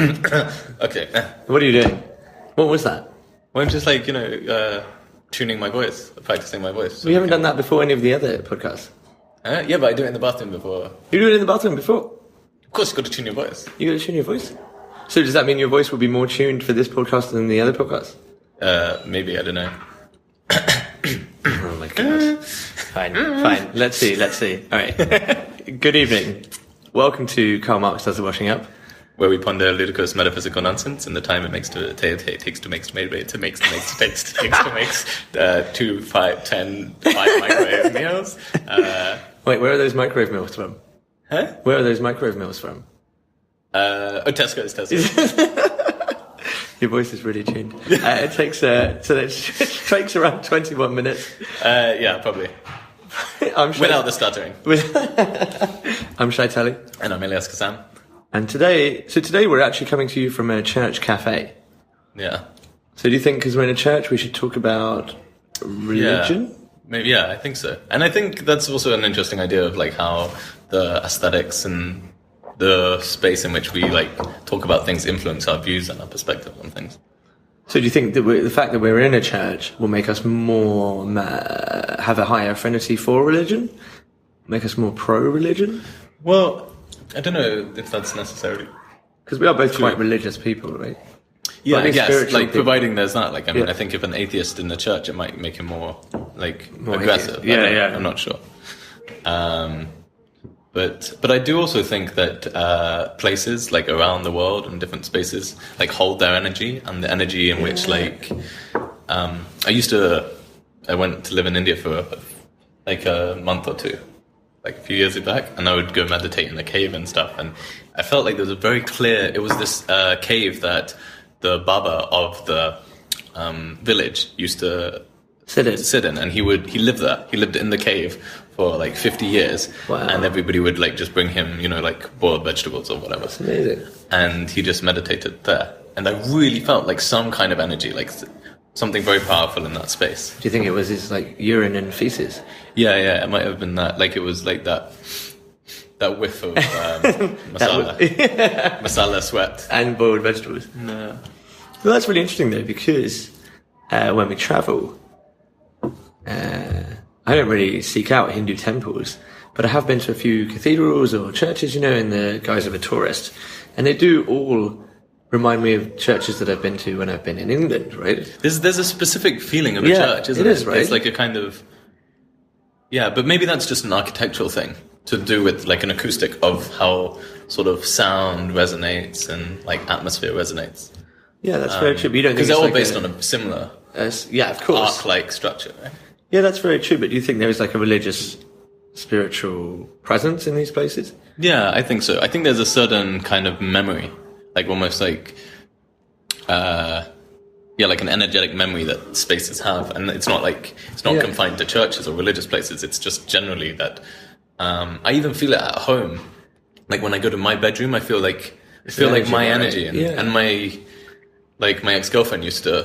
Okay. What are you doing? What was that? Well, I'm just tuning my voice, practicing my voice. We haven't done that before any of the other podcasts. Yeah, but I do it in the bathroom before. You do it in the bathroom before? Of course, you've got to tune your voice. You got to tune your voice? So does that mean your voice will be more tuned for this podcast than the other podcasts? Maybe, I don't know. Oh my god. Fine. Let's see. All right. Good evening. Welcome to Karl Marx Does the Washing Up, where we ponder ludicrous metaphysical nonsense in the time it takes to make 2, 5, 10, 5 microwave meals. Wait, where are those microwave meals from? Huh? Where are those microwave meals from? Tesco's. Your voice is really tuned. It takes around 21 minutes. Yeah, probably. Without the stuttering. I'm Shy Telly. And I'm Ilyas and Shy. And today we're actually coming to you from a church cafe. Yeah. So do you think, because we're in a church, we should talk about religion? Yeah. Maybe, yeah, I think so. And I think that's also an interesting idea of like how the aesthetics and the space in which we talk about things influence our views and our perspective on things. So do you think that the fact that we're in a church will make us more have a higher affinity for religion? Make us more pro-religion? Well, I don't know if that's necessarily... Because we are both quite religious people, right? Yeah, I guess, providing there's that. I think if an atheist in the church, it might make him more aggressive. Yeah. I'm not sure. But I do also think that places around the world and different spaces hold their energy, and the energy in which I went to live in India for a month or two, a few years back, and I would go meditate in a cave and stuff, and I felt like there was it was this cave that the Baba of the village used to sit in, and he lived there. He lived in the cave for 50 years. Wow. And everybody would just bring him, boiled vegetables or whatever. That's amazing. And he just meditated there. And I really felt some kind of energy, something very powerful in that space. Do you think it was his urine and feces? Yeah, it might have been that. It was that whiff of masala. Masala sweat. And boiled vegetables. No. Well, that's really interesting though, because when we travel, I don't really seek out Hindu temples, but I have been to a few cathedrals or churches, in the guise of a tourist, and they do all remind me of churches that I've been to when I've been in England, right? There's a specific feeling of a church, isn't it? It is, right? It's a kind of... Yeah, but maybe that's just an architectural thing to do with an acoustic of how sort of sound resonates and atmosphere resonates. Yeah, that's very true. But you don't think because they're all based on a similar of course, arc-like structure, right? Yeah, that's very true. But do you think there is a religious, spiritual presence in these places? Yeah, I think so. I think there's a certain kind of memory, almost an energetic memory that spaces have, and it's not confined to churches or religious places. It's just generally that. I even feel it at home. When I go to my bedroom, I feel my energy, and my my ex-girlfriend used to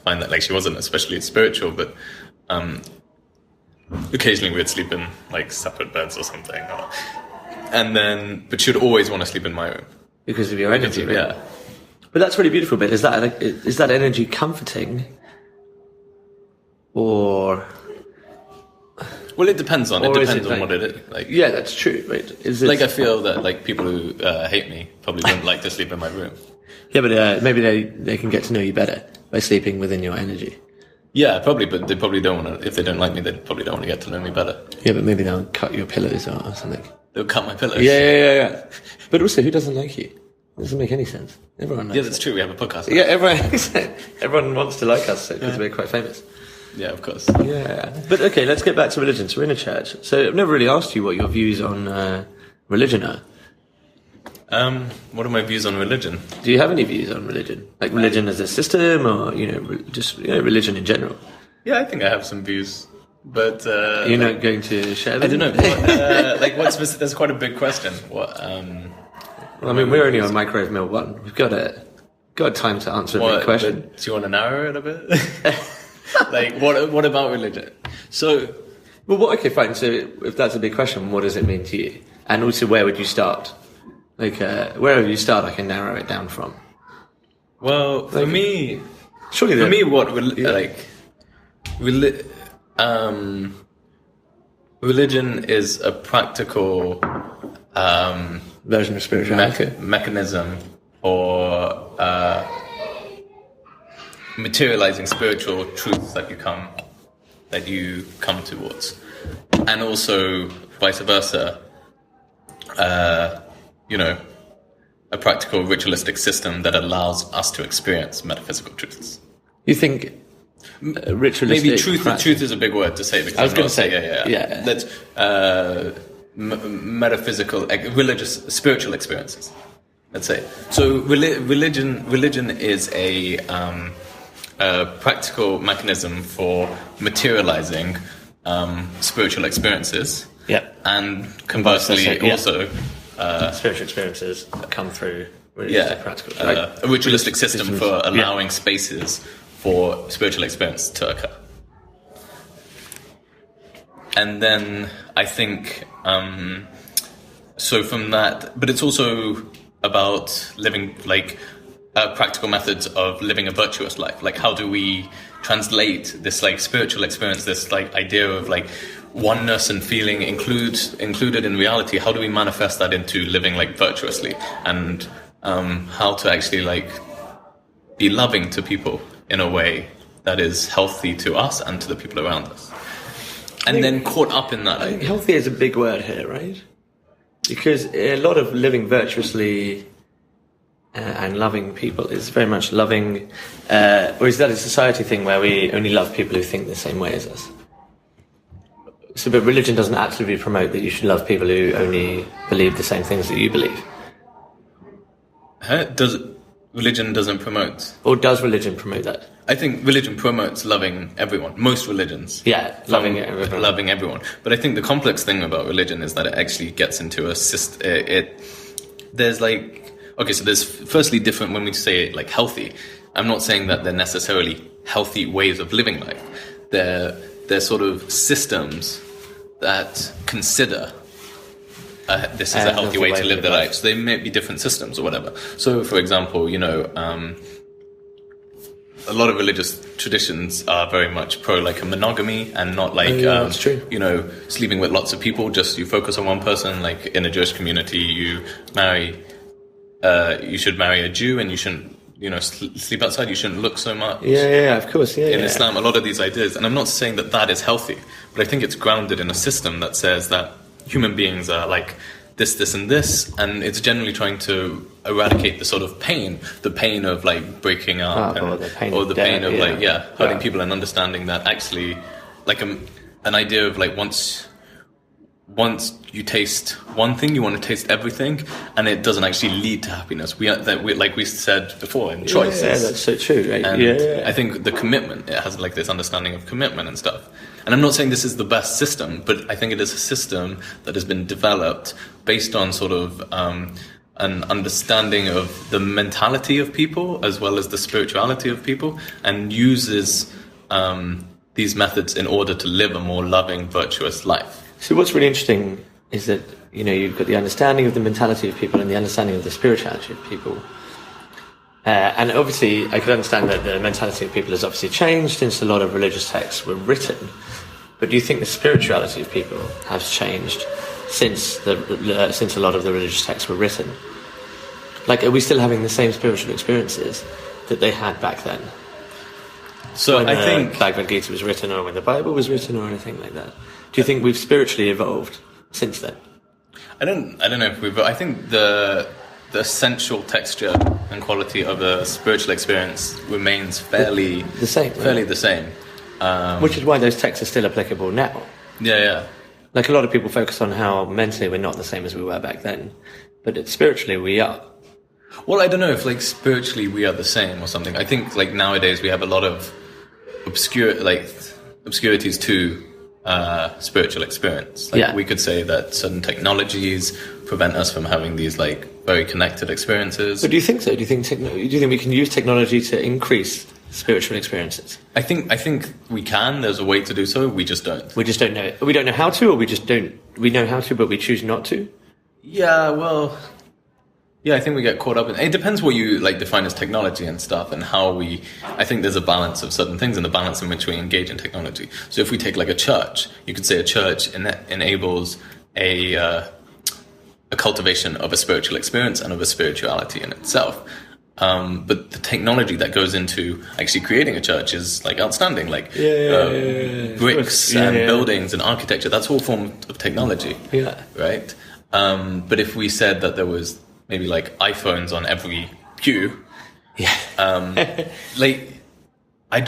find that she wasn't especially spiritual, but occasionally we'd sleep in separate beds or something, but she'd always want to sleep in my room because of your energy, right? Yeah. But that's really beautiful. But is that energy comforting, or? Well, it depends on what it is. Yeah, that's true. Right? Is it I feel that people who hate me probably wouldn't like to sleep in my room. Yeah, but maybe they can get to know you better by sleeping within your energy. Yeah, probably, but they probably don't want to. If they don't like me, they probably don't want to get to know me better. Yeah, but maybe they'll cut your pillows or something. They'll cut my pillows. Yeah. But also, who doesn't like you? It doesn't make any sense. Everyone likes that's true. We have a podcast. Yeah, everyone wants to like us because we're quite famous. Yeah, of course. Yeah. But okay, let's get back to religion. So we're in a church. So I've never really asked you what your views on religion are. What are my views on religion? Do you have any views on religion? Religion as a system, or just religion in general? Yeah, I think I have some views, but you're not going to share them. I don't know. That's quite a big question. What? Well, we're only on microwave meal 1. We've got time to answer a big question. Do you want to narrow it a bit? What about religion? So, okay, fine. So if that's a big question, what does it mean to you? And also, where would you start? Like, wherever you start, I can narrow it down from. Well, for me, surely religion is a practical version of spirituality mechanism for materializing spiritual truths that you come towards, and also vice versa. A practical ritualistic system that allows us to experience metaphysical truths. You think ritualistic? Maybe truth is a big word to say, because I was going to say, yeah. That's metaphysical, religious, spiritual experiences. Let's say. So religion is a practical mechanism for materializing spiritual experiences. Yeah. And conversely, also spiritual experiences come through practical. A ritualistic system for allowing spaces for spiritual experience to occur. And then I think so from that, but it's also about living practical methods of living a virtuous life. Like, how do we translate this spiritual experience, this idea of oneness and feeling included in reality? How do we manifest that into living virtuously, and how to actually be loving to people in a way that is healthy to us and to the people around us? And then caught up in that. I think healthy is a big word here, right? Because a lot of living virtuously and loving people is very much loving, or is that a society thing where we only love people who think the same way as us? So, but religion doesn't actively promote that you should love people who only believe the same things that you believe. Religion doesn't promote? Or does religion promote that? I think religion promotes loving everyone. Most religions. Yeah, loving everyone. But I think the complex thing about religion is that it actually gets into a system. There's so there's firstly different when we say healthy. I'm not saying that they're necessarily healthy ways of living life. They're sort of systems that consider this is a healthy way to live their life. So they may be different systems or whatever. So, for example, a lot of religious traditions are very much pro a monogamy, and not that's true. Sleeping with lots of people. Just you focus on one person. Like in a Jewish community, you should marry a Jew, and you shouldn't sleep outside. You shouldn't look so much. Yeah, of course. Yeah. In Islam, a lot of these ideas, and I'm not saying that is healthy, but I think it's grounded in a system that says that human beings are this, this, and this, and it's generally trying to eradicate the sort of pain, the pain of breaking up, or the pain of hurting people, and understanding that actually, an idea of once you taste one thing, you want to taste everything, and it doesn't actually lead to happiness. Like we said before, in choices. Yeah, that's so true. Right? And I think the commitment, it has this understanding of commitment and stuff. And I'm not saying this is the best system, but I think it is a system that has been developed based on sort of an understanding of the mentality of people as well as the spirituality of people, and uses these methods in order to live a more loving, virtuous life. So what's really interesting is that, you've got the understanding of the mentality of people and the understanding of the spirituality of people. And obviously, I could understand that the mentality of people has obviously changed since a lot of religious texts were written. But do you think the spirituality of people has changed since a lot of the religious texts were written? Are we still having the same spiritual experiences that they had back then? So I think Bhagavad Gita was written, or when the Bible was written, or anything like that. Do you think we've spiritually evolved since then? I don't know if we've. I think the essential texture and quality of a spiritual experience remains fairly the same. Fairly the same. Which is why those texts are still applicable now. Yeah. A lot of people focus on how mentally we're not the same as we were back then, but spiritually we are. Well, I don't know if spiritually we are the same or something. I think nowadays we have a lot of obscurities to spiritual experience. We could say that certain technologies prevent us from having these very connected experiences. But do you think so? Do you think we can use technology to increase spiritual experiences? I think we can. There's a way to do so. We just don't. We just don't know it. We don't know how to, or we just don't. We know how to, but we choose not to. Yeah. Well, Yeah, I think we get caught up in it. Depends what you like define as technology and stuff, and how we. I think there's a balance of certain things and the balance in which we engage in technology. So if we take like a church, you could say a church enables a cultivation of a spiritual experience and of a spirituality in itself. But the technology that goes into actually creating a church is like outstanding, like bricks and buildings and architecture. That's all form of technology, right? But if we said that there was maybe like iPhones on every pew, like I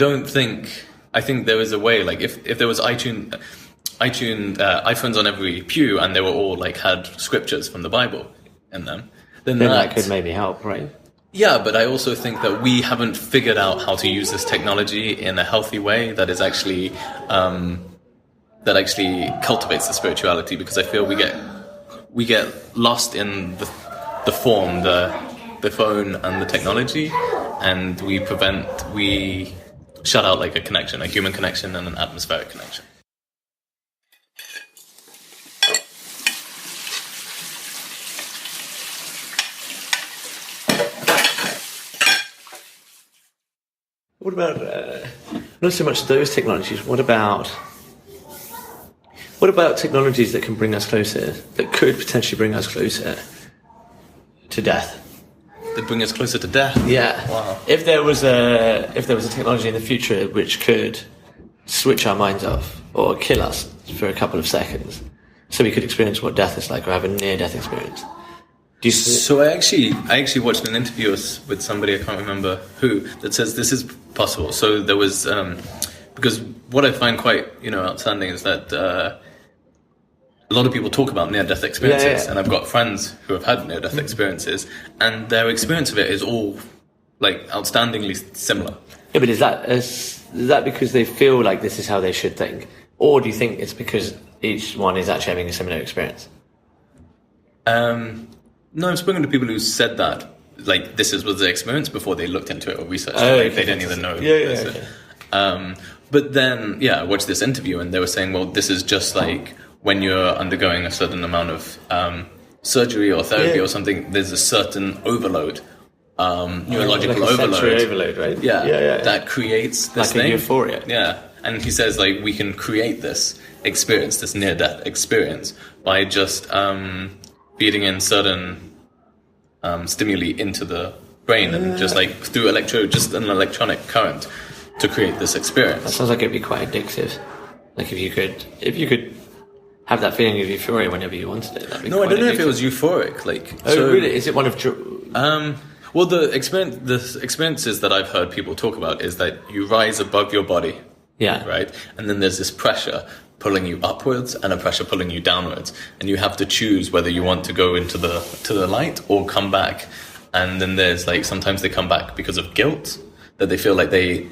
think there was a way, like if there was iPhones on every pew and they were all like had scriptures from the Bible in them, then that could maybe help, right? Yeah, but I also think that we haven't figured out how to use this technology in a healthy way that is actually cultivates the spirituality, because I feel we get lost in the form, the phone and the technology, and we shut out like a connection, a human connection and an atmospheric connection. What about not so much those technologies? What about technologies that can bring us closer, that could potentially bring us closer to death? That bring us closer to death? Yeah. Wow. If there was a technology in the future which could switch our minds off or kill us for a couple of seconds, so we could experience what death is like, or have a near-death experience. So I actually watched an interview with somebody, I can't remember who, that says this is possible. So there was because what I find quite outstanding is that a lot of people talk about near-death experiences, and I've got friends who have had near-death experiences, and their experience of it is all like outstandingly similar. Yeah, but is that because they feel like this is how they should think, or do you think it's because each one is actually having a similar experience? No, I've spoken to people who said that, like, this was their experience before they looked into it or researched it. They didn't even know. Okay. But then, I watched this interview and they were saying, well, this is just like when you're undergoing a certain amount of surgery or therapy or something, there's a certain overload, neurological like overload. Overload, right? Yeah, that creates this like thing. A euphoria. Yeah, and he says, like, we can create this experience, this near-death experience, by just feeding in certain stimuli into the brain and just like through just an electronic current to create this experience. That sounds like it'd be quite addictive. Like if you could have that feeling of euphoria whenever you wanted it. No, I don't know if it was euphoric. Like, really? Is it one of? Well, the experiences that I've heard people talk about is that you rise above your body. Yeah. Right, and then there's this pressure pulling you upwards and a pressure pulling you downwards, and you have to choose whether you want to go into the light or come back. And then there's like sometimes they come back because of guilt, that they feel like they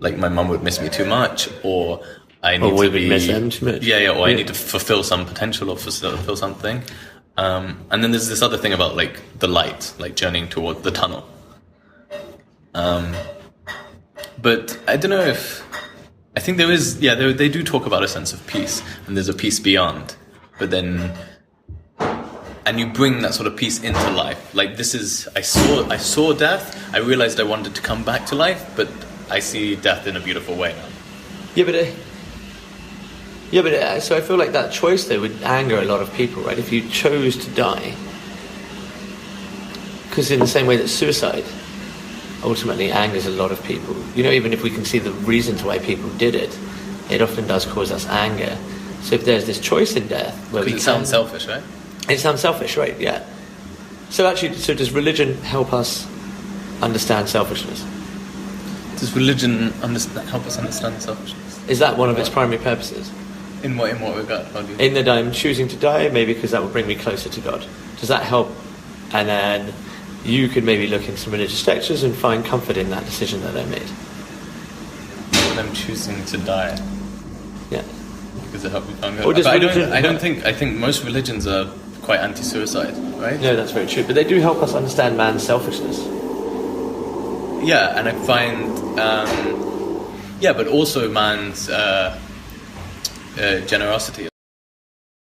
like my mum would miss me too much, or I need to miss them too much. I need to fulfill some potential or fulfill something. And then there's this other thing about like the light, like journeying toward the tunnel. But I don't know if I think there is. Yeah, they do talk about a sense of peace, and there's a peace beyond. But then, and you bring that sort of peace into life. Like this is, I saw death. I realized I wanted to come back to life, but I see death in a beautiful way now. So I feel like that choice though would anger a lot of people, right? If you chose to die, because in the same way that suicide ultimately angers a lot of people. Even if we can see the reasons why people did it, it often does cause us anger. So if there's this choice in death, where it sounds selfish, right? It sounds selfish, right? Yeah. So does religion help us understand selfishness? Does religion help us understand selfishness? Is that one of its primary purposes? In what regard? In that I'm choosing to die, maybe because that will bring me closer to God. Does that help? And then you could maybe look into some religious textures and find comfort in that decision that I made. When I'm choosing to die. Yeah. Because it helped me find God. I think most religions are quite anti-suicide, right? No, that's very true. But they do help us understand man's selfishness. Yeah, and I find, but also man's generosity.